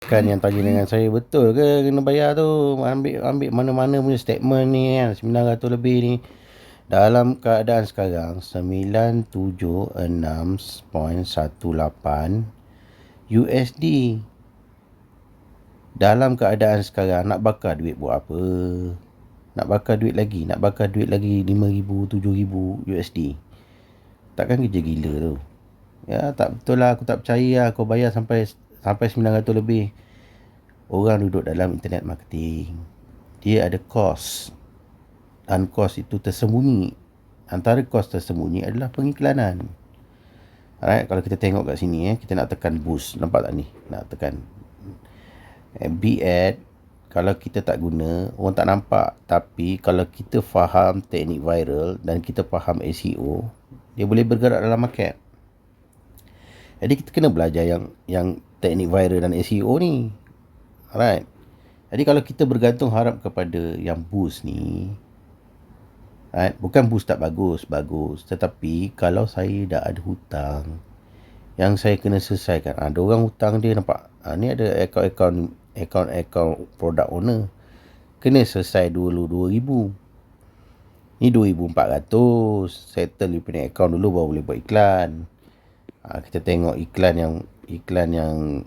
Kan yang tanya dengan saya, betul ke kena bayar tu? Ambil mana-mana punya statement ni kan, 900 lebih ni. Dalam keadaan sekarang 976.18 USD. Dalam keadaan sekarang nak bakar duit buat apa? Nak bakar duit lagi 5,000, 7,000 USD. Takkan kerja gila tu. Ya, tak betul lah, aku tak percaya lah kau bayar sampai 900 lebih. Orang duduk dalam internet marketing, dia ada kos, dan kos itu tersembunyi. Antara kos tersembunyi adalah pengiklanan. Alright, kalau kita tengok kat sini kita nak tekan boost, nampak tak ni? Nak tekan B-ad. Kalau kita tak guna, orang tak nampak. Tapi kalau kita faham teknik viral dan kita faham SEO, dia boleh bergerak dalam market. Jadi kita kena belajar yang teknik viral dan SEO ni. Alright. Jadi kalau kita bergantung harap kepada yang boost ni, right, bukan boost tak bagus, tetapi kalau saya dah ada hutang yang saya kena selesaikan. Ada orang hutang dia, nampak, ni ada akaun product owner, kena selesai dulu 2,000. Ni 2,400, settle you punya akaun dulu baru boleh buat iklan. Kita tengok iklan yang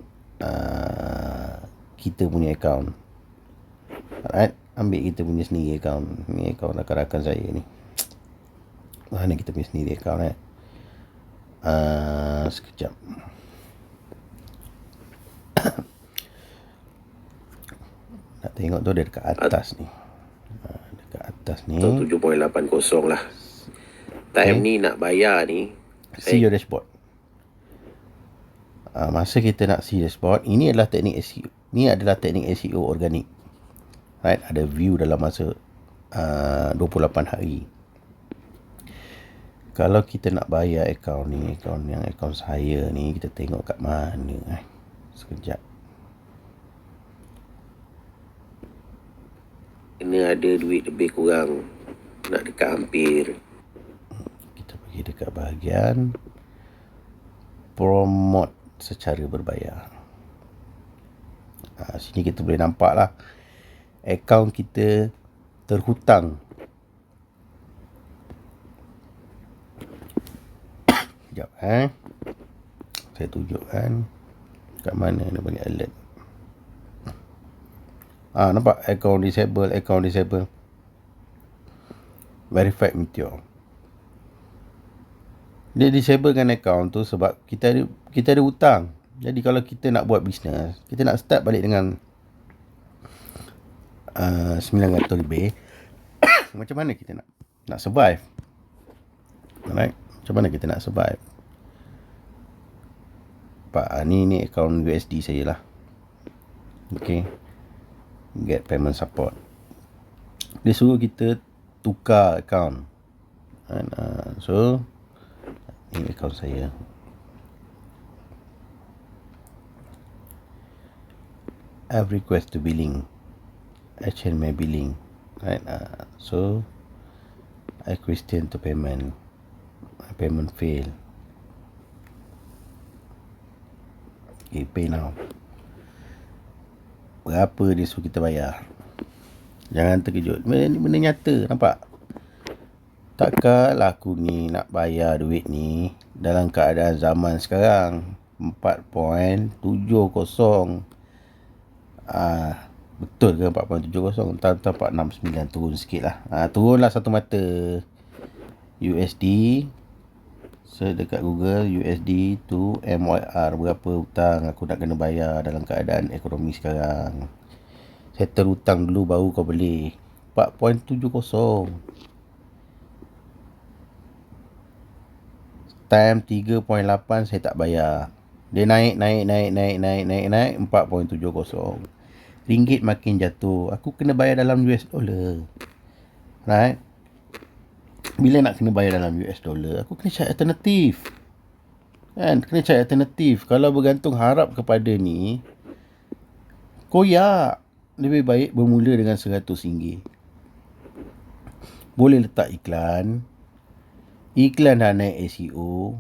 kita punya akaun. Alright, ambil kita punya sendiri akaun. Ni akaun rakan-rakan saya ni. Mana kita punya sendiri akaun sekejap. Nak tengok tu dia dekat atas ni. Dekat atas ni 7.80 lah. Time ni nak bayar ni, see your dashboard. Masa kita nak see dashboard, ini adalah teknik SEO. Ni adalah teknik SEO organik. Right, ada view dalam masa 28 hari. Kalau kita nak bayar akaun ni, akaun saya ni, kita tengok kat mana sekejap. kena ada duit lebih kurang, nak dekat hampir. Kita pergi dekat bahagian promote secara berbayar. Sini kita boleh nampak lah akaun kita terhutang. Sekejap saya tunjukkan kat mana dia bagi alert. Nampak account disable. Verified Meteor. Dia disablekan account tu sebab kita ada hutang. Jadi kalau kita nak buat bisnes, kita nak start balik dengan 900 lebih. Macam mana kita nak survive? Alright, macam mana kita nak survive? Pak, ni account USD saya lah. Okay, get payment support. Dia suruh kita tukar account. So ini account saya. Have request to billing. Action my billing. Right. So I question to payment. Payment fail. Okay, pay now. Berapa dia suruh kita bayar? Jangan terkejut. Benda nyata, nampak? Takkan aku ni nak bayar duit ni dalam keadaan zaman sekarang 4.70. Betul ke 4.70? Entah 469, turun sikit lah. Turunlah satu mata. USD. So dekat Google, USD to MYR. Berapa hutang aku nak kena bayar dalam keadaan ekonomi sekarang. Settle hutang dulu baru kau boleh. 4.70 time 3.8 saya tak bayar. Dia naik 4.70. Ringgit makin jatuh. Aku kena bayar dalam US dollar. Right? Bila nak kena bayar dalam US dollar, aku kena cari alternatif. Kan? Kena cari alternatif. Kalau bergantung harap kepada ni, koyak. Lebih baik bermula dengan RM100. Boleh letak iklan. Iklan dah naik SEO.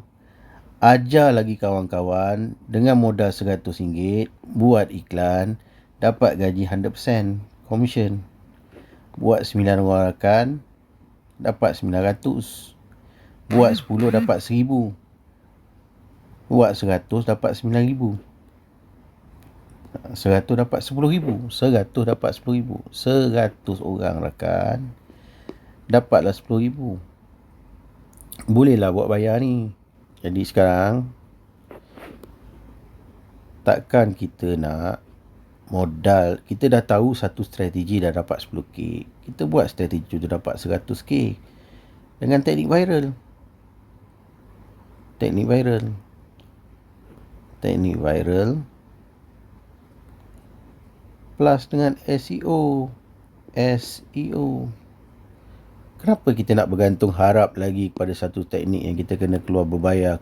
Ajar lagi kawan-kawan dengan modal RM100, buat iklan, dapat gaji 100% commission. Buat 9 orang rakan, dapat 900. Buat 10 dapat 1000. Buat 100 dapat 9000. 100 dapat 10,000. 100 dapat 10,000. 100 orang rakan, dapatlah 10,000. Bolehlah buat bayar ni. Jadi sekarang, takkan kita nak modal, kita dah tahu satu strategi dah dapat 10k. Kita buat strategi tu dapat 100k dengan teknik viral. Teknik viral plus dengan SEO. Kenapa kita nak bergantung harap lagi kepada satu teknik yang kita kena keluar berbayar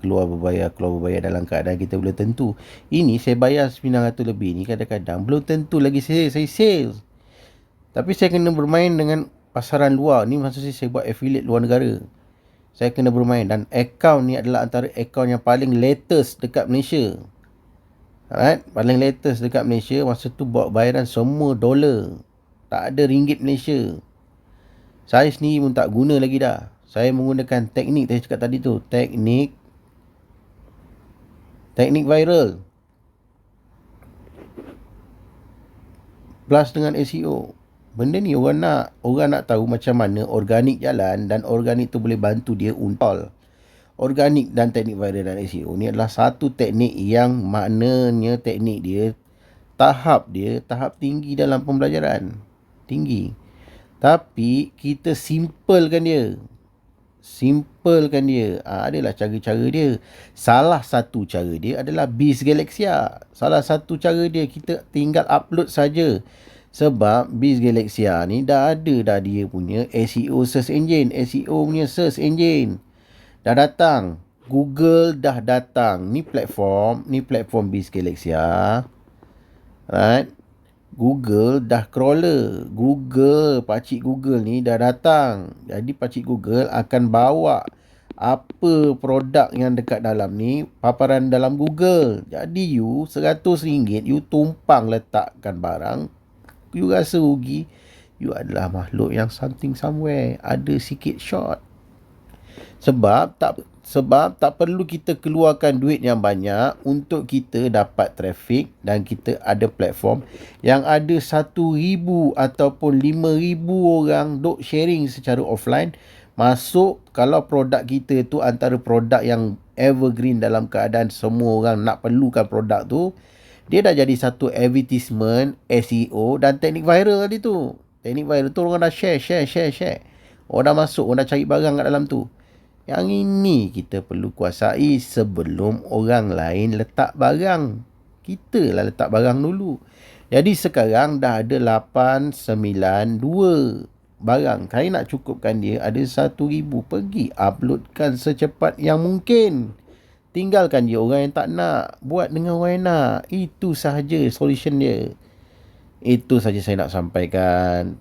dalam keadaan kita belum tentu. Ini saya bayar 900 lebih ni, kadang-kadang belum tentu lagi saya sales. Tapi saya kena bermain dengan pasaran luar. Ni maksudnya saya buat affiliate luar negara. Saya kena bermain, dan akaun ni adalah antara akaun yang paling latest dekat Malaysia. Alright, paling latest dekat Malaysia. Masa tu buat bayaran semua dolar, tak ada ringgit Malaysia. Saya sendiri pun tak guna lagi dah. Saya menggunakan teknik saya cakap tadi tu. Teknik viral plus dengan SEO. Benda ni orang nak tahu macam mana organik jalan, dan organik tu boleh bantu dia untuk organik dan teknik viral dan SEO ni adalah satu teknik yang maknanya teknik dia tahap tinggi dalam pembelajaran. Tinggi. Tapi kita simplekan dia. Adalah cara-cara dia. Salah satu cara dia adalah Biz Galaxia. Salah satu cara dia, kita tinggal upload saja. Sebab Biz Galaxia ni dah ada dah dia punya SEO search engine. SEO punya search engine dah datang. Google dah datang. Ni platform Biz Galaxia. Right? Google dah crawler. Pakcik Google ni dah datang. Jadi pakcik Google akan bawa apa produk yang dekat dalam ni, paparan dalam Google. Jadi you RM100, you tumpang letakkan barang, you rasa rugi. You adalah makhluk yang something somewhere ada sikit short. Sebab tak perlu kita keluarkan duit yang banyak untuk kita dapat traffic, dan kita ada platform yang ada 1,000 ataupun 5,000 orang duk sharing secara offline. Masuk, kalau produk kita tu antara produk yang evergreen dalam keadaan semua orang nak perlukan produk tu, dia dah jadi satu advertisement, SEO dan teknik viral tadi tu. Teknik viral tu orang dah share. Orang dah masuk, orang dah cari barang kat dalam tu. Yang ini kita perlu kuasai sebelum orang lain letak barang. Kita lah letak barang dulu. Jadi sekarang dah ada 892 barang. Saya nak cukupkan dia ada 1,000. Pergi uploadkan secepat yang mungkin. Tinggalkan je orang yang tak nak. Buat dengan orang yang nak. Itu sahaja solution dia. Itu sahaja saya nak sampaikan.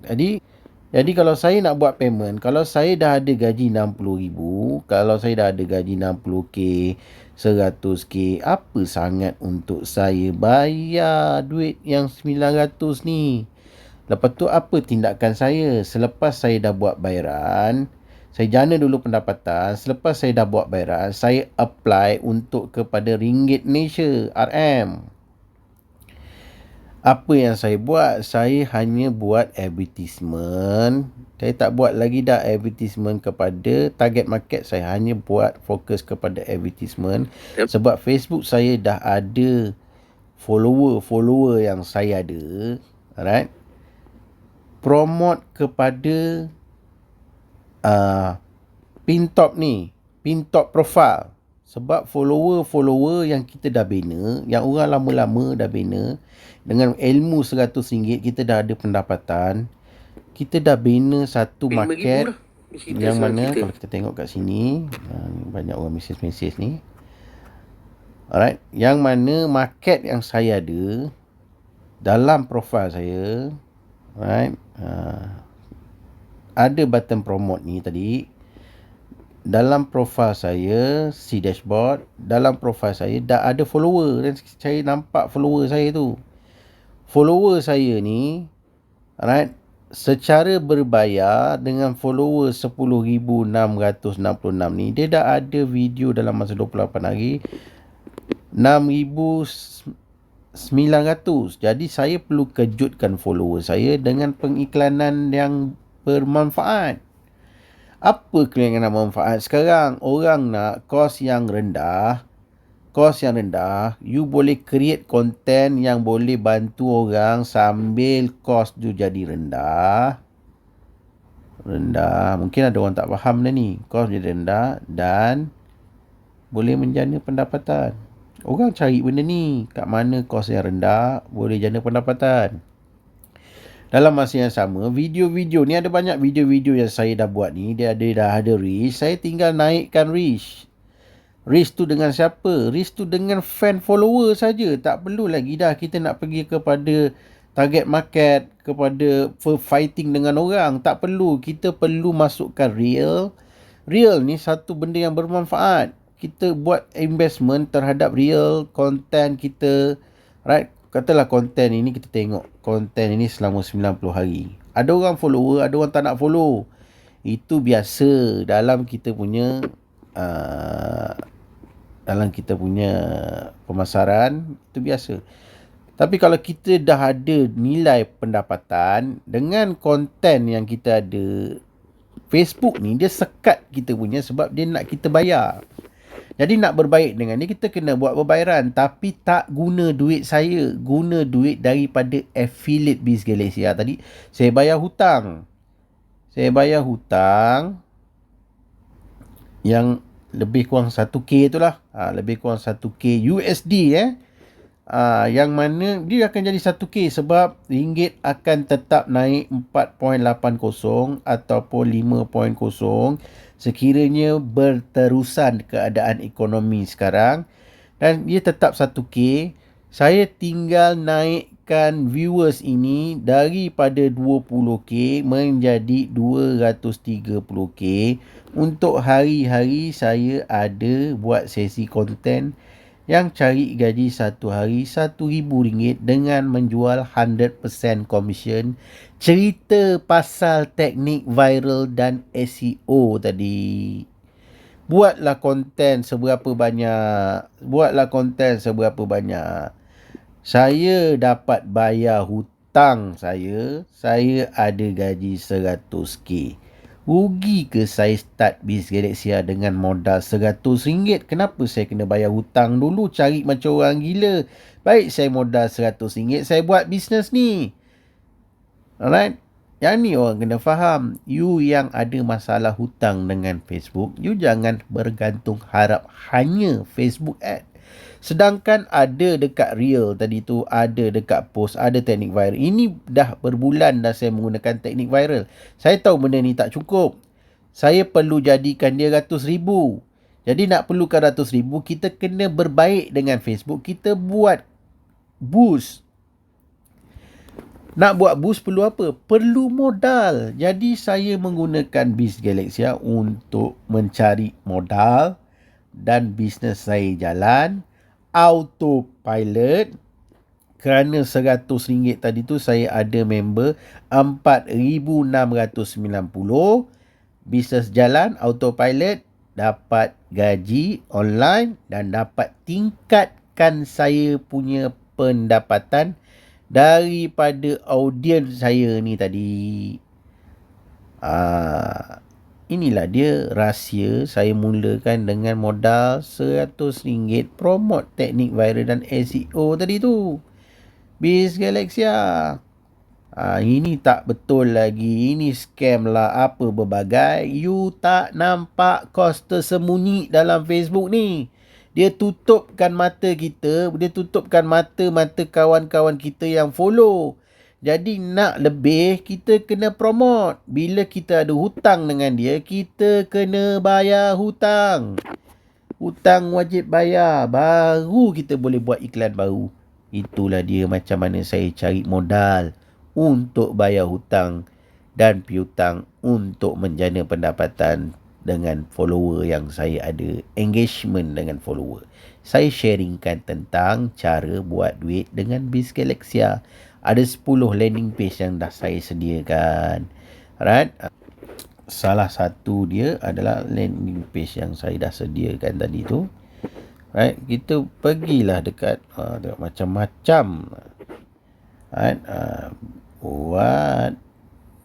Jadi kalau saya nak buat payment, kalau saya dah ada gaji 60,000, kalau saya dah ada gaji 60k, 100k, apa sangat untuk saya bayar duit yang 900 ni? Lepas tu apa tindakan saya? Selepas saya dah buat bayaran, saya jana dulu pendapatan. Selepas saya dah buat bayaran, saya apply untuk kepada ringgit Malaysia, RM. Apa yang saya buat? Saya hanya buat advertisement. Saya tak buat lagi dah advertisement kepada target market. Saya hanya buat fokus kepada advertisement. Sebab Facebook saya dah ada follower yang saya ada. Alright. Promote kepada pin-top ni. Pin-top profile. Sebab follower yang kita dah bina, yang orang lama-lama dah bina, dengan ilmu RM100 kita dah ada pendapatan. Kita dah bina satu market yang mana kita. Kalau kita tengok kat sini, banyak orang mesej ni. Alright, yang mana market yang saya ada dalam profil saya, right, ada button promote ni tadi. dalam profil saya, si dashboard, dalam profil saya dah ada follower dan saya nampak follower saya tu. Follower saya ni, alright, secara berbayar dengan follower 10,666 ni, dia dah ada video dalam masa 28 hari 6,900. Jadi saya perlu kejutkan follower saya dengan pengiklanan yang bermanfaat. Apa kelebihan manfaat sekarang? Orang nak kos yang rendah. You boleh create content yang boleh bantu orang sambil kos tu jadi rendah. Mungkin ada orang tak faham dah ni. Kos jadi rendah dan boleh menjana pendapatan. Orang cari benda ni. Kat mana kos yang rendah boleh jana pendapatan. Dalam masa yang sama, video-video ni ada banyak video-video yang saya dah buat ni. Dia dah ada reach. Saya tinggal naikkan reach. Reach tu dengan siapa? Reach tu dengan fan follower saja. Tak perlu lagi dah kita nak pergi kepada target market, kepada fighting dengan orang. Tak perlu. Kita perlu masukkan real. Real ni satu benda yang bermanfaat. Kita buat investment terhadap real content kita. Right? Katalah konten ini kita tengok. Konten ini selama 90 hari. Ada orang follower, ada orang tak nak follow. Itu biasa dalam kita punya pemasaran, itu biasa. Tapi kalau kita dah ada nilai pendapatan dengan konten yang kita ada, Facebook ni dia sekat kita punya sebab dia nak kita bayar. Jadi nak berbaik dengan ni, kita kena buat berbayaran. Tapi tak guna duit saya. Guna duit daripada affiliate Biz Galaxia. Tadi saya bayar hutang. Yang lebih kurang 1K tu lah. Lebih kurang 1K USD yang mana dia akan jadi 1K sebab ringgit akan tetap naik 4.80 ataupun 5.0 sekiranya berterusan keadaan ekonomi sekarang, dan dia tetap 1K. Saya tinggal naikkan viewers ini daripada 20K menjadi 230K. Untuk hari-hari saya ada buat sesi konten yang cari gaji satu hari RM1,000 dengan menjual 100% commission. Cerita pasal teknik viral dan SEO tadi. Buatlah konten seberapa banyak. Saya dapat bayar hutang saya ada gaji 100K. Rugi ke saya start Biz Galaxia dengan modal RM100? Kenapa saya kena bayar hutang dulu cari macam orang gila? Baik saya modal RM100, saya buat bisnes ni. Alright? Yang ni orang kena faham. You yang ada masalah hutang dengan Facebook, you jangan bergantung harap hanya Facebook ad. Sedangkan ada dekat reel tadi tu, ada dekat post, ada teknik viral. Ini dah berbulan dah saya menggunakan teknik viral. Saya tahu benda ni tak cukup. Saya perlu jadikan dia RM100,000. Jadi nak perlukan RM100,000, kita kena berbaik dengan Facebook. Kita buat boost. Nak buat boost perlu apa? Perlu modal. Jadi saya menggunakan Biz Galaxia untuk mencari modal dan bisnes saya jalan. Autopilot. Kerana RM100 tadi tu saya ada member 4,690. Bisnes jalan, autopilot, dapat gaji online dan dapat tingkatkan saya punya pendapatan daripada audiens saya ni tadi. Inilah dia rahsia saya mulakan dengan modal RM100 promote teknik viral dan SEO tadi tu. Biz Galaxia. Ini tak betul lagi. Ini scam lah apa berbagai. You tak nampak kos tersembunyi dalam Facebook ni. Dia tutupkan mata kita. Dia tutupkan mata-mata kawan-kawan kita yang follow. Jadi nak lebih, kita kena promote. Bila kita ada hutang dengan dia, kita kena bayar hutang. Hutang wajib bayar. Baru kita boleh buat iklan baru. Itulah dia macam mana saya cari modal untuk bayar hutang dan piutang untuk menjana pendapatan dengan follower yang saya ada, engagement dengan follower. Saya sharingkan tentang cara buat duit dengan Biz Galaxia. Ada 10 landing page yang dah saya sediakan. Alright. Salah satu dia adalah landing page yang saya dah sediakan tadi tu. Right, kita pergilah dekat tengok macam-macam. Right, buat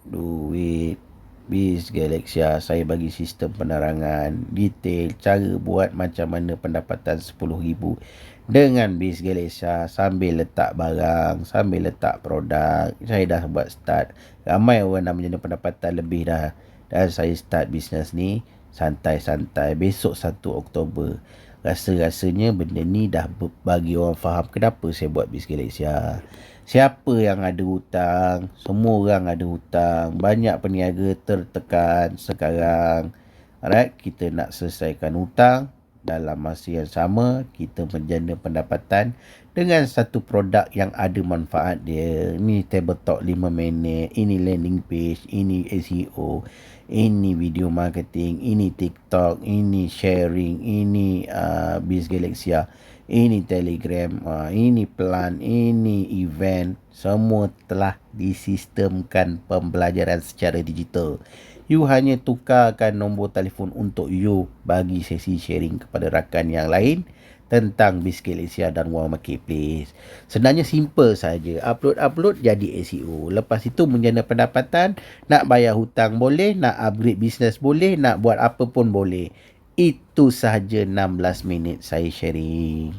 duit Biz Galaxia. Saya bagi sistem penerangan detail cara buat macam mana pendapatan 10,000 dengan Biz Galaxia sambil letak barang, sambil letak produk. Saya dah buat start. Ramai orang dah menjana pendapatan lebih dah. Dan saya start bisnes ni santai-santai. Besok 1 Oktober. Rasa-rasanya benda ni dah bagi orang faham kenapa saya buat Biz Galaxia. Siapa yang ada hutang? Semua orang ada hutang. Banyak peniaga tertekan sekarang. Alright, kita nak selesaikan hutang. Dalam masa yang sama, kita menjana pendapatan dengan satu produk yang ada manfaat dia. Ini table talk 5 minit, ini landing page, ini SEO, ini video marketing, ini TikTok, ini sharing, ini Biz Galaxia, ini Telegram, ini plan, ini event. Semua telah disistemkan pembelajaran secara digital. You hanya tukarkan nombor telefon untuk you bagi sesi sharing kepada rakan yang lain tentang Biz Galaxia dan Wow Marketplace. Sebenarnya simple saja. Upload jadi SEO. Lepas itu menjana pendapatan, nak bayar hutang boleh, nak upgrade bisnes boleh, nak buat apa pun boleh. Itu sahaja 16 minit saya sharing.